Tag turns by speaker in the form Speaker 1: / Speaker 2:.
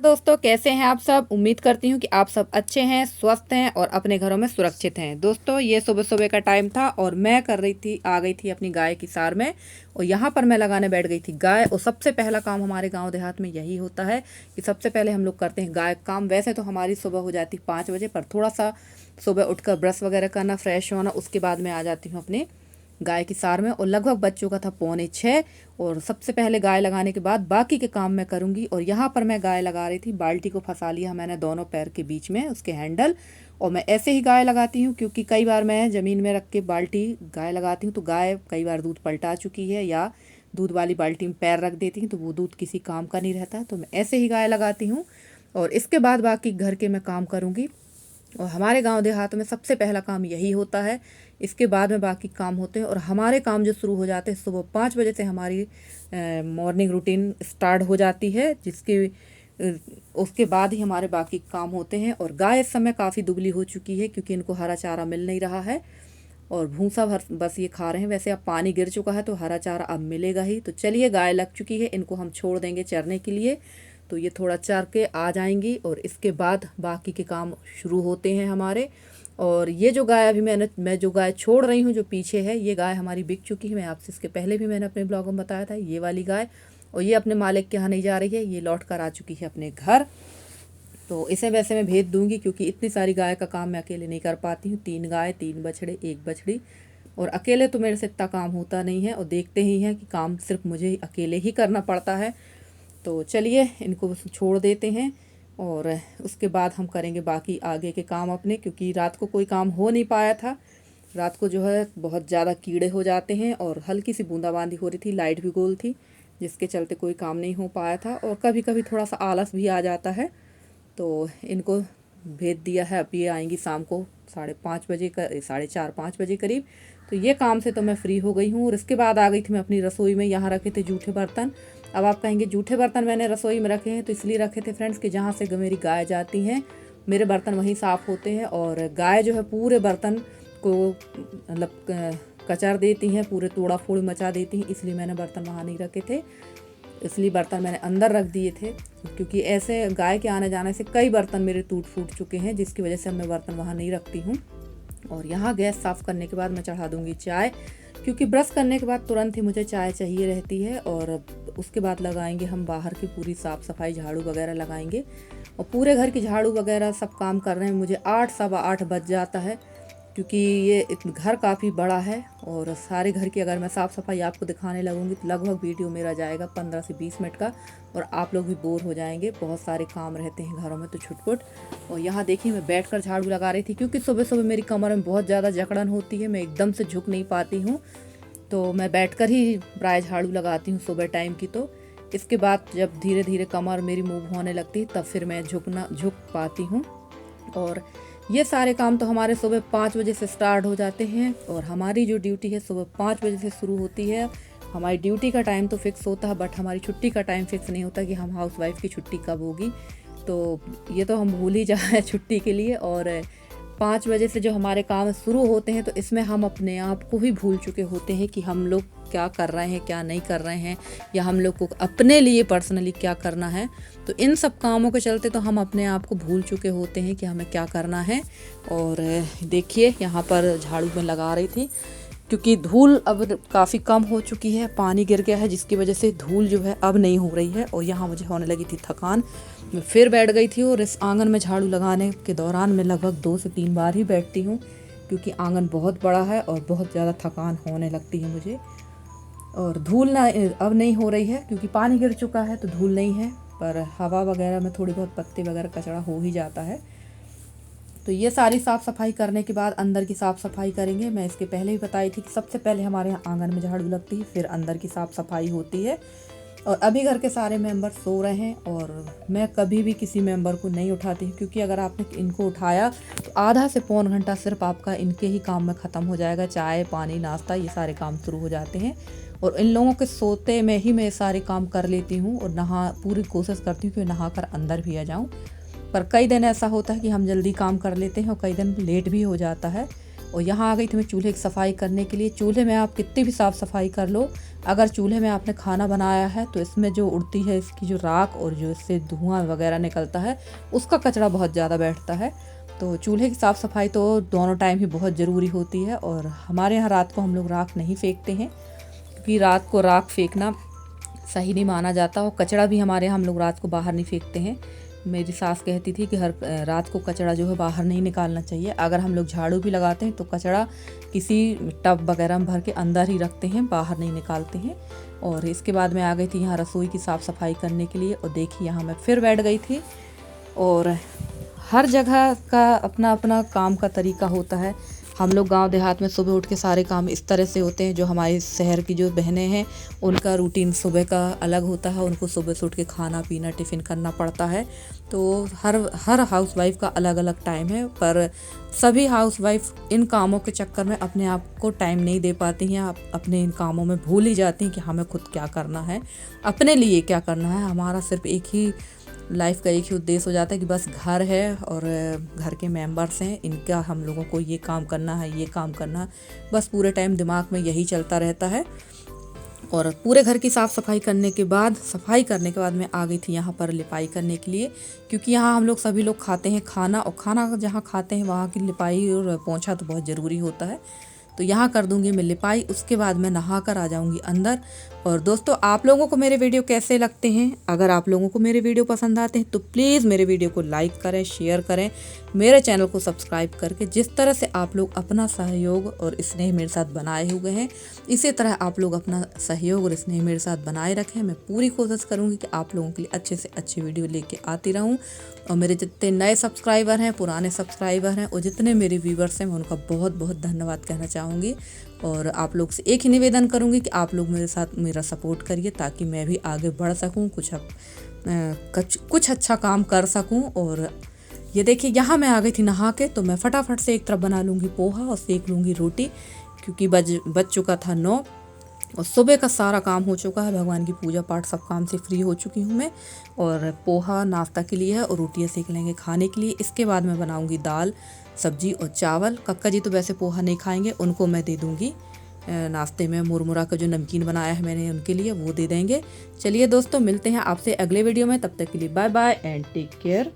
Speaker 1: दोस्तों, कैसे हैं आप सब। उम्मीद करती हूँ कि आप सब अच्छे हैं, स्वस्थ हैं और अपने घरों में सुरक्षित हैं। दोस्तों, ये सुबह सुबह का टाइम था और मैं आ गई थी अपनी गाय की सार में। और यहाँ पर मैं लगाने बैठ गई थी गाय। और सबसे पहला काम हमारे गांव देहात में यही होता है कि सबसे पहले हम लोग करते हैं गाय काम। वैसे तो हमारी सुबह हो जाती 5 बजे, पर थोड़ा सा सुबह उठकर ब्रश वगैरह करना, फ्रेश होना, उसके बाद मैं आ जाती हूँ अपने गाय की सार में। और लगभग बच्चों का था 5:45। और सबसे पहले गाय लगाने के बाद बाकी के काम मैं करूँगी। और यहाँ पर मैं गाय लगा रही थी, बाल्टी को फंसा लिया मैंने दोनों पैर के बीच में, उसके हैंडल। और मैं ऐसे ही गाय लगाती हूँ क्योंकि कई बार मैं ज़मीन में रख के बाल्टी गाय लगाती हूँ तो गाय कई बार दूध पलटा चुकी है या दूध वाली बाल्टी में पैर रख देती हूँ तो वो दूध किसी काम का नहीं रहता। तो मैं ऐसे ही गाय लगाती हूँ और इसके बाद बाकी घर के मैं काम करूँगी। और हमारे गांव देहात में सबसे पहला काम यही होता है, इसके बाद में बाकी काम होते हैं। और हमारे काम जो शुरू हो जाते हैं सुबह 5 बजे से, हमारी मॉर्निंग रूटीन स्टार्ट हो जाती है, उसके बाद ही हमारे बाकी काम होते हैं। और गाय इस समय काफ़ी दुबली हो चुकी है क्योंकि इनको हरा चारा मिल नहीं रहा है और भूसा भर बस ये खा रहे हैं। वैसे अब पानी गिर चुका है तो हरा चारा अब मिलेगा ही। तो चलिए, गाय लग चुकी है, इनको हम छोड़ देंगे चरने के लिए। तो ये थोड़ा चर के आ जाएंगी और इसके बाद बाकी के काम शुरू होते हैं हमारे। और ये जो गाय अभी मैं जो गाय छोड़ रही हूँ जो पीछे है, ये गाय हमारी बिक चुकी है। मैं आपसे इसके पहले भी मैंने अपने ब्लॉग में बताया था, ये वाली गाय। और ये अपने मालिक के यहाँ नहीं जा रही है, ये लौट कर आ चुकी है अपने घर। तो इसे वैसे मैं भेज दूंगी क्योंकि इतनी सारी गाय का काम मैं अकेले नहीं कर पाती हूँ। 3 गाय, 3 बछड़े, 1 बछड़ी, और अकेले तो मेरे से इतना काम होता नहीं है। और देखते ही हैं कि काम सिर्फ मुझे अकेले ही करना पड़ता है। तो चलिए, इनको छोड़ देते हैं और उसके बाद हम करेंगे बाकी आगे के काम अपने, क्योंकि रात को कोई काम हो नहीं पाया था। रात को जो है बहुत ज़्यादा कीड़े हो जाते हैं और हल्की सी बूंदाबांदी हो रही थी, लाइट भी गोल थी, जिसके चलते कोई काम नहीं हो पाया था। और कभी कभी थोड़ा सा आलस भी आ जाता है। तो इनको भेज दिया है, अब ये आएंगी शाम को 5:30 बजे, 4:30-5 बजे करीब। तो ये काम से तो मैं फ्री हो गई हूँ। और इसके बाद आ गई थी मैं अपनी रसोई में। यहाँ रखे थे जूठे बर्तन। अब आप कहेंगे जूठे बर्तन मैंने रसोई में रखे हैं, तो इसलिए रखे थे फ्रेंड्स कि जहाँ से मेरी गाय जाती हैं मेरे बर्तन वहीं साफ़ होते हैं। और गाय जो है पूरे बर्तन को मतलब कचर देती हैं, पूरे तोड़ा फोड़ मचा देती हैं, इसलिए मैंने बर्तन वहाँ नहीं रखे थे। इसलिए बर्तन मैंने अंदर रख दिए थे, क्योंकि ऐसे गाय के आने जाने से कई बर्तन मेरे टूट फूट चुके हैं, जिसकी वजह से मैं बर्तन वहाँ नहीं रखती हूँ। और यहाँ गैस साफ़ करने के बाद मैं चढ़ा दूँगी चाय, क्योंकि ब्रश करने के बाद तुरंत ही मुझे चाय चाहिए रहती है। और उसके बाद लगाएंगे हम बाहर की पूरी साफ़ सफाई, झाड़ू वगैरह लगाएंगे। और पूरे घर की झाड़ू वगैरह सब काम कर रहे हैं मुझे 8 सवा 8 बज जाता है, क्योंकि ये घर काफ़ी बड़ा है। और सारे घर की अगर मैं साफ़ सफाई आपको दिखाने लगूंगी तो लगभग वीडियो मेरा जाएगा 15 से 20 मिनट का, और आप लोग भी बोर हो जाएंगे। बहुत सारे काम रहते हैं घरों में तो छुटपुट। और यहाँ देखिए, मैं बैठकर झाड़ू लगा रही थी क्योंकि सुबह सुबह मेरी कमर में बहुत ज़्यादा जकड़न होती है, मैं एकदम से झुक नहीं पाती हूँ। तो मैं बैठकर ही प्राय झाड़ू लगाती हूँ सुबह टाइम की। तो इसके बाद जब धीरे धीरे कमर मेरी मूव होने लगती है तब फिर मैं झुक पाती हूँ। और ये सारे काम तो हमारे सुबह 5 बजे से स्टार्ट हो जाते हैं। और हमारी जो ड्यूटी है सुबह 5 बजे से शुरू होती है। हमारी ड्यूटी का टाइम तो फिक्स होता है, बट हमारी छुट्टी का टाइम फिक्स नहीं होता कि हम हाउसवाइफ की छुट्टी कब होगी। तो ये तो हम भूल ही जाए छुट्टी के लिए। और 5 बजे से जो हमारे काम शुरू होते हैं तो इसमें हम अपने आप को ही भूल चुके होते हैं कि हम लोग क्या कर रहे हैं, क्या नहीं कर रहे हैं, या हम लोग को अपने लिए पर्सनली क्या करना है। तो इन सब कामों के चलते तो हम अपने आप को भूल चुके होते हैं कि हमें क्या करना है। और देखिए, यहाँ पर झाड़ू में लगा रही थी क्योंकि धूल अब काफ़ी कम हो चुकी है, पानी गिर गया है, जिसकी वजह से धूल जो है अब नहीं हो रही है। और यहाँ मुझे होने लगी थी थकान, मैं फिर बैठ गई थी। और इस आंगन में झाड़ू लगाने के दौरान मैं लगभग 2 से 3 बार ही बैठती हूँ, क्योंकि आंगन बहुत बड़ा है और बहुत ज़्यादा थकान होने लगती है मुझे। और धूल ना अब नहीं हो रही है क्योंकि पानी गिर चुका है तो धूल नहीं है, पर हवा वगैरह में थोड़ी बहुत पत्ते वगैरह कचरा हो ही जाता है। तो ये सारी साफ़ सफाई करने के बाद अंदर की साफ़ सफाई करेंगे। मैं इसके पहले ही बताई थी कि सबसे पहले हमारे यहाँ आंगन में झाड़ू लगती है, फिर अंदर की साफ़ सफाई होती है। और अभी घर के सारे मेंबर सो रहे हैं और मैं कभी भी किसी मेंबर को नहीं उठाती हूँ, क्योंकि अगर आपने इनको उठाया तो आधा से पौन घंटा सिर्फ आपका इनके ही काम में ख़त्म हो जाएगा। चाय पानी नाश्ता ये सारे काम शुरू हो जाते हैं। और इन लोगों के सोते में ही मैं सारे काम कर लेती हूँ और पूरी कोशिश करती हूँ कि नहा कर अंदर भी आ जाऊँ। पर कई दिन ऐसा होता है कि हम जल्दी काम कर लेते हैं और कई दिन लेट भी हो जाता है। और यहाँ आ गई थी मैं चूल्हे की सफाई करने के लिए। चूल्हे में आप कितनी भी साफ़ सफाई कर लो, अगर चूल्हे में आपने खाना बनाया है तो इसमें जो उड़ती है इसकी जो राख और जो इससे धुआं वगैरह निकलता है उसका कचरा बहुत ज़्यादा बैठता है। तो चूल्हे की साफ़ सफाई तो दोनों टाइम ही बहुत ज़रूरी होती है। और हमारे यहाँ रात को हम लोग राख नहीं फेंकते हैं, क्योंकि रात को राख फेंकना सही नहीं माना जाता। और कचरा भी हमारे यहाँ हम लोग रात को बाहर नहीं फेंकते हैं। मेरी सास कहती थी कि हर रात को कचरा जो है बाहर नहीं निकालना चाहिए। अगर हम लोग झाड़ू भी लगाते हैं तो कचरा किसी टब वगैरह में भर के अंदर ही रखते हैं, बाहर नहीं निकालते हैं। और इसके बाद मैं आ गई थी यहाँ रसोई की साफ़ सफाई करने के लिए। और देखिए यहाँ मैं फिर बैठ गई थी। और हर जगह का अपना अपना काम का तरीका होता है। हम लोग गांव देहात में सुबह उठ के सारे काम इस तरह से होते हैं। जो हमारे शहर की जो बहनें हैं उनका रूटीन सुबह का अलग होता है। उनको सुबह से उठ के खाना पीना टिफ़िन करना पड़ता है। तो हर हाउसवाइफ का अलग अलग टाइम है, पर सभी हाउसवाइफ इन कामों के चक्कर में अपने आप को टाइम नहीं दे पाती हैं। अपने इन कामों में भूल ही जाती हैं कि हमें खुद क्या करना है, अपने लिए क्या करना है। हमारा सिर्फ एक ही लाइफ का एक ही उद्देश्य हो जाता है कि बस घर है और घर के मेंबर्स हैं, इनका हम लोगों को ये काम करना है, ये काम करना है। बस पूरे टाइम दिमाग में यही चलता रहता है। और पूरे घर की साफ़ सफाई करने के बाद मैं आ गई थी यहाँ पर लिपाई करने के लिए, क्योंकि यहाँ हम लोग सभी लोग खाते हैं खाना, और खाना जहाँ खाते हैं वहाँ की लिपाई और पोंछा तो बहुत ज़रूरी होता है। तो यहाँ कर दूंगी मैं लिपाई, उसके बाद मैं नहा कर आ जाऊंगी अंदर। और दोस्तों, आप लोगों को मेरे वीडियो कैसे लगते हैं? अगर आप लोगों को मेरे वीडियो पसंद आते हैं तो प्लीज़ मेरे वीडियो को लाइक करें, शेयर करें, मेरे चैनल को सब्सक्राइब करके। जिस तरह से आप लोग अपना सहयोग और स्नेह मेरे साथ बनाए हुए हैं, इसी तरह आप लोग अपना सहयोग और स्नेह मेरे साथ बनाए रखें। मैं पूरी कोशिश करूँगी कि आप लोगों के लिए अच्छे से अच्छी वीडियो लेके आती रहूँ। और मेरे जितने नए सब्सक्राइबर हैं, पुराने सब्सक्राइबर हैं और जितने मेरे व्यूवर्स हैं, मैं उनका बहुत बहुत धन्यवाद कहना चाहूँगी। और आप लोग से एक ही निवेदन करूँगी कि आप लोग मेरे साथ मेरा सपोर्ट करिए, ताकि मैं भी आगे बढ़ सकूँ, कुछ अच्छा काम कर सकूँ। और ये देखिए यहाँ मैं आ गई थी नहा के, तो मैं फटाफट से एक तरफ बना लूँगी पोहा और सेक लूँगी रोटी, क्योंकि बज चुका था 9 और सुबह का सारा काम हो चुका है। भगवान की पूजा पाठ सब काम से फ्री हो चुकी हूँ मैं। और पोहा नाश्ता के लिए है और रोटियाँ सेक लेंगे खाने के लिए। इसके बाद मैं बनाऊँगी दाल, सब्जी और चावल। कक्का जी तो वैसे पोहा नहीं खाएंगे, उनको मैं दे दूँगी नाश्ते में मुरमुरा का जो नमकीन बनाया है मैंने उनके लिए, वो दे देंगे। चलिए दोस्तों, मिलते हैं आपसे अगले वीडियो में। तब तक के लिए bye bye and take care.